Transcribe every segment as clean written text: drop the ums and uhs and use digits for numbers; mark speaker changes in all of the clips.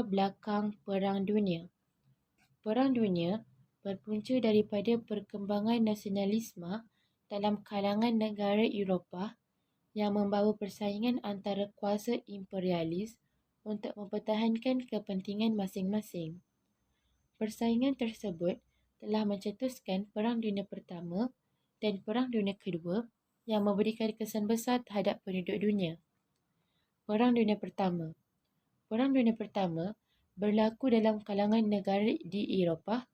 Speaker 1: latar belakang Perang Dunia. Perang Dunia berpunca daripada perkembangan nasionalisme dalam kalangan negara Eropah yang membawa persaingan antara kuasa imperialis untuk mempertahankan kepentingan masing-masing. Persaingan tersebut telah mencetuskan Perang Dunia Pertama dan Perang Dunia Kedua yang memberikan kesan besar terhadap penduduk dunia. Perang Dunia Pertama. Perang Dunia Pertama berlaku dalam kalangan negara di Eropah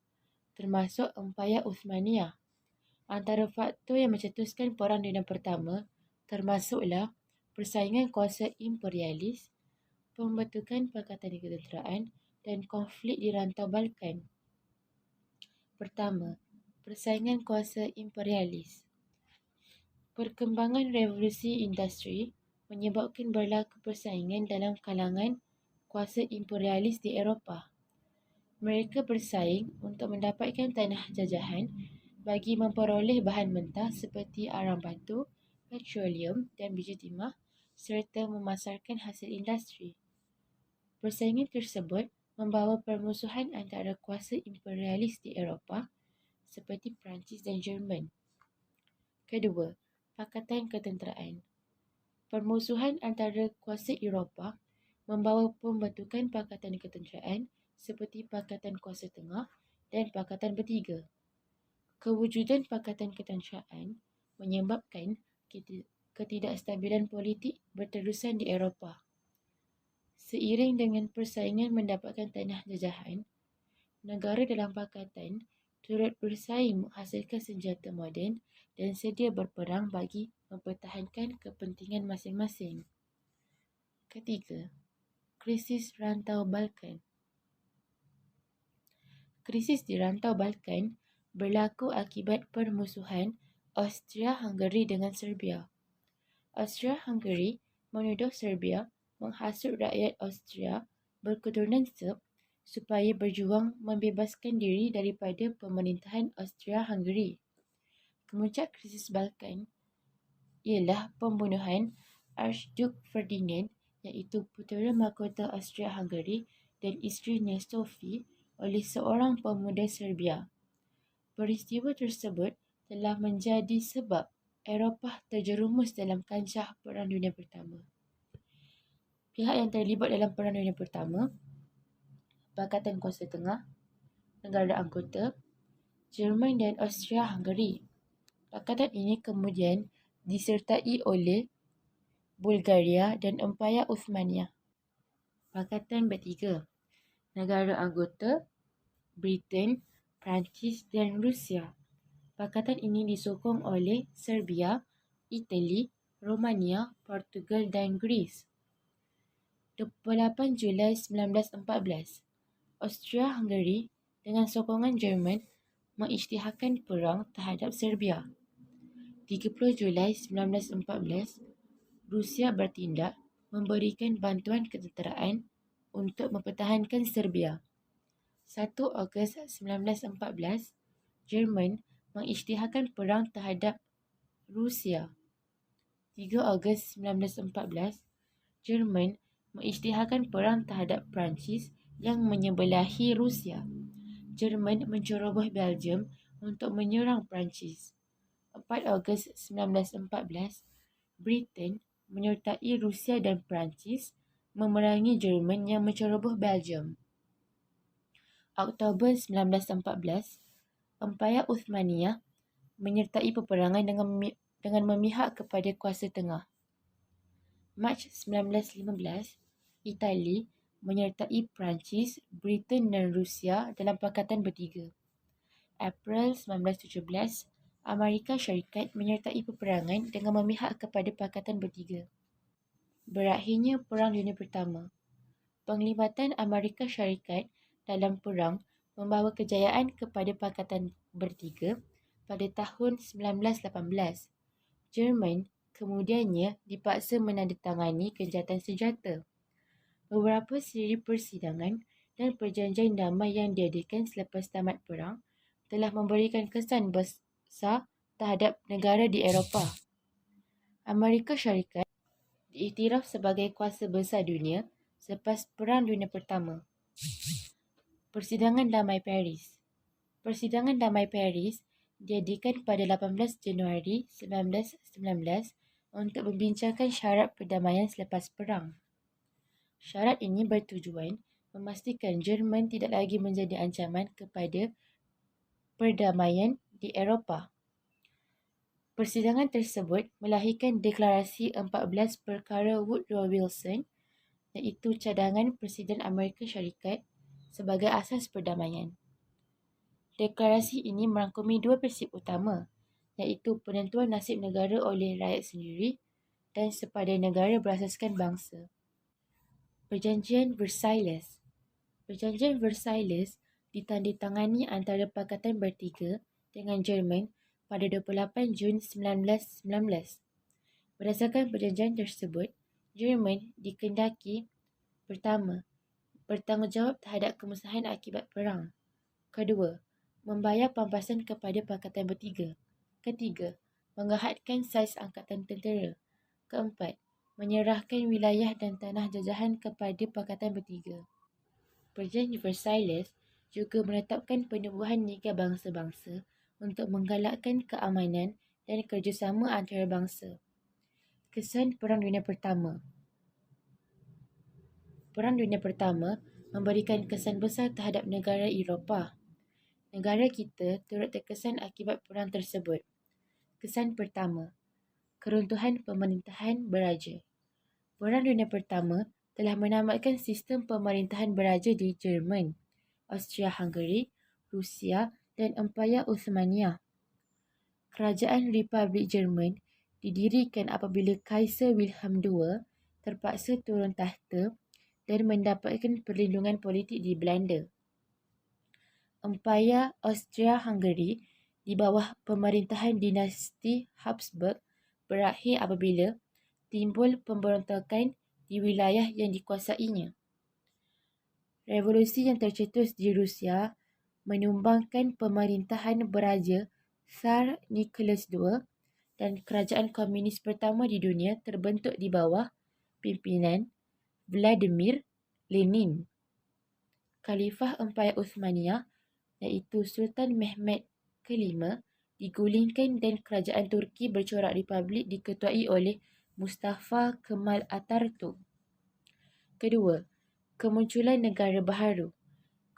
Speaker 1: termasuk Empayar Uthmaniyah. Antara faktor yang mencetuskan Perang Dunia Pertama termasuklah persaingan kuasa imperialis, pembentukan Pakatan Ketenteraan dan konflik di rantau Balkan. Pertama, persaingan kuasa imperialis. Perkembangan revolusi industri menyebabkan berlaku persaingan dalam kalangan kuasa imperialis di Eropah. Mereka bersaing untuk mendapatkan tanah jajahan bagi memperoleh bahan mentah seperti arang batu, petroleum dan biji timah serta memasarkan hasil industri. Persaingan tersebut membawa permusuhan antara kuasa imperialis di Eropah seperti Perancis dan Jerman. Kedua, Pakatan Ketenteraan. Permusuhan antara kuasa Eropah membawa pembentukan Pakatan Ketenteraan seperti Pakatan Kuasa Tengah dan Pakatan Bertiga. Kewujudan Pakatan Ketenteraan menyebabkan ketidakstabilan politik berterusan di Eropah. Seiring dengan persaingan mendapatkan tanah jajahan, negara dalam pakatan turut bersaing menghasilkan senjata moden dan sedia berperang bagi mempertahankan kepentingan masing-masing. Ketiga, krisis rantau Balkan. Krisis di rantau Balkan berlaku akibat permusuhan Austria-Hungary dengan Serbia. Austria-Hungary menuduh Serbia menghasut rakyat Austria berketurunan Serb supaya berjuang membebaskan diri daripada pemerintahan Austria-Hungary. Kemuncak krisis Balkan ialah pembunuhan Archduke Ferdinand iaitu putera mahkota Austria-Hungary dan isterinya Sophie oleh seorang pemuda Serbia. Peristiwa tersebut telah menjadi sebab Eropah terjerumus dalam kancah Perang Dunia Pertama. Pihak yang terlibat dalam Perang Dunia Pertama: Pakatan Kuasa Tengah, negara anggota, Jerman dan Austria-Hungary. Pakatan ini kemudian disertai oleh Bulgaria dan Empayar Uthmaniyah. Pakatan Bertiga, negara anggota, Britain, Perancis dan Rusia. Pakatan ini disokong oleh Serbia, Itali, Romania, Portugal dan Greece. 28 Julai 1914, Austria-Hungary dengan sokongan Jerman mengisytiharkan perang terhadap Serbia. 30 Julai 1914, Rusia bertindak memberikan bantuan ketenteraan untuk mempertahankan Serbia. 1 Ogos 1914, Jerman mengisytiharkan perang terhadap Rusia. 3 Ogos 1914, Jerman mengisytiharkan perang terhadap Perancis yang menyebelahi Rusia. Jerman menceroboh Belgium untuk menyerang Perancis. 4 Ogos 1914, Britain menyertai Rusia dan Perancis memerangi Jerman yang menceroboh Belgium. Oktober 1914, Empayar Uthmaniyah menyertai peperangan dengan memihak kepada kuasa tengah. Mac 1915, Itali menyertai Perancis, Britain dan Rusia dalam Pakatan Bertiga. April 1917, Amerika Syarikat menyertai peperangan dengan memihak kepada Pakatan Bertiga. Berakhirnya Perang Dunia Pertama. Penglibatan Amerika Syarikat dalam perang membawa kejayaan kepada Pakatan Bertiga pada tahun 1918. Jerman kemudiannya dipaksa menandatangani gencatan senjata. Beberapa siri persidangan dan perjanjian damai yang diadakan selepas tamat perang telah memberikan kesan besar terhadap negara di Eropah. Amerika Syarikat diiktiraf sebagai kuasa besar dunia selepas Perang Dunia Pertama. Persidangan Damai Paris. Persidangan Damai Paris diadakan pada 18 Januari 1919 untuk membincangkan syarat perdamaian selepas perang. Syarat ini bertujuan memastikan Jerman tidak lagi menjadi ancaman kepada perdamaian di Eropah. Persidangan tersebut melahirkan Deklarasi 14 Perkara Woodrow Wilson, iaitu cadangan Presiden Amerika Syarikat sebagai asas perdamaian. Deklarasi ini merangkumi dua prinsip utama, iaitu penentuan nasib negara oleh rakyat sendiri dan sepadan negara berasaskan bangsa. Perjanjian Versailles. Perjanjian Versailles ditandatangani antara Pakatan Bertiga dengan Jerman pada 28 Jun 1919. Berdasarkan perjanjian tersebut, Jerman dikendaki pertama, bertanggungjawab terhadap kemusnahan akibat perang. Kedua, membayar pampasan kepada Pakatan Bertiga. Ketiga, mengahadkan saiz angkatan tentera. Keempat, menyerahkan wilayah dan tanah jajahan kepada Pakatan Bertiga. Perjanjian Versailles juga menetapkan penubuhan Liga Bangsa-Bangsa untuk menggalakkan keamanan dan kerjasama antarabangsa. Kesan Perang Dunia Pertama. Perang Dunia Pertama memberikan kesan besar terhadap negara Eropah. Negara kita turut terkesan akibat perang tersebut. Kesan pertama, keruntuhan pemerintahan beraja. Perang Dunia Pertama telah menamatkan sistem pemerintahan beraja di Jerman, Austria-Hungary, Rusia dan Empayar Uthmaniyah. Kerajaan Republik Jerman didirikan apabila Kaisar Wilhelm II terpaksa turun tahta dan mendapatkan perlindungan politik di Belanda. Empayar Austria-Hungary di bawah pemerintahan dinasti Habsburg berakhir apabila timbul pemberontakan di wilayah yang dikuasainya. Revolusi yang tercetus di Rusia menumbangkan pemerintahan beraja Tsar Nicholas II dan kerajaan komunis pertama di dunia terbentuk di bawah pimpinan Vladimir Lenin. Khalifah Empayar Uthmaniyah, iaitu Sultan Mehmed V, digulingkan dan kerajaan Turki bercorak republik diketuai oleh Mustafa Kemal Atatürk. Kedua, kemunculan negara baharu.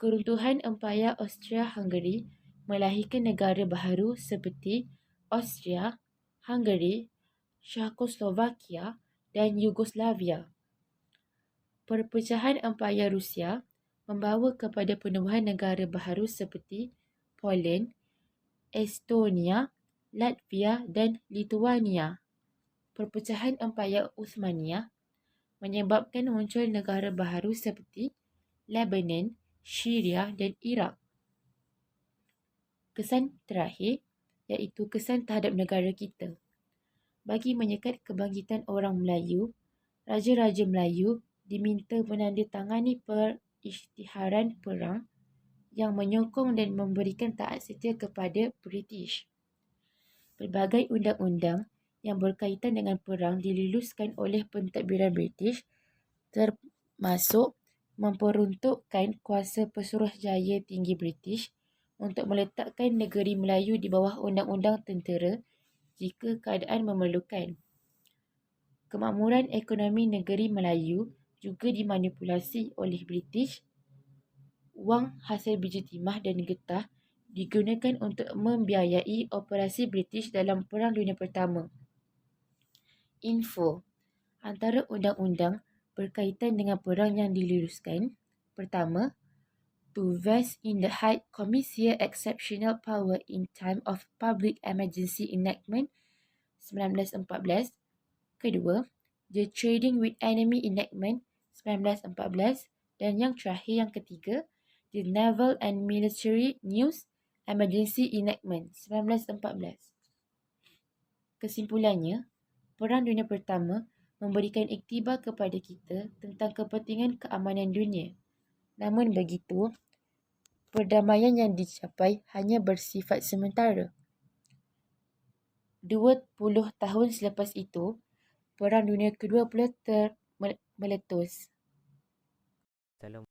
Speaker 1: Keruntuhan Empayar Austria-Hungary melahirkan negara baharu seperti Austria, Hungary, Czechoslovakia dan Yugoslavia. Perpecahan Empayar Rusia membawa kepada penubuhan negara baharu seperti Poland, Estonia, Latvia dan Lithuania. Perpecahan Empayar Uthmaniyah menyebabkan muncul negara baharu seperti Lebanon, Syria dan Iraq. Kesan terakhir iaitu kesan terhadap negara kita. Bagi menyekat kebangkitan orang Melayu, Raja-Raja Melayu diminta menandatangani perisytiharan perang yang menyokong dan memberikan taat setia kepada British. Pelbagai undang-undang yang berkaitan dengan perang diluluskan oleh pentadbiran British, termasuk memperuntukkan kuasa Pesuruhjaya Tinggi British untuk meletakkan negeri Melayu di bawah undang-undang tentera jika keadaan memerlukan. Kemakmuran ekonomi negeri Melayu juga dimanipulasi oleh British. Wang hasil biji timah dan getah digunakan untuk membiayai operasi British dalam Perang Dunia Pertama. Info. Antara undang-undang berkaitan dengan perang yang diluluskan. Pertama, to vest in the High Commissaire Exceptional Power in Time of Public Emergency Enactment 1914. Kedua, the Trading with Enemy Enactment 1914. Dan yang terakhir, yang ketiga, the Naval and Military News Emergency Enactment 1914. Kesimpulannya, Perang Dunia Pertama memberikan iktibar kepada kita tentang kepentingan keamanan dunia. Namun begitu, perdamaian yang dicapai hanya bersifat sementara. 20 tahun selepas itu, Perang Dunia Kedua pula meletus.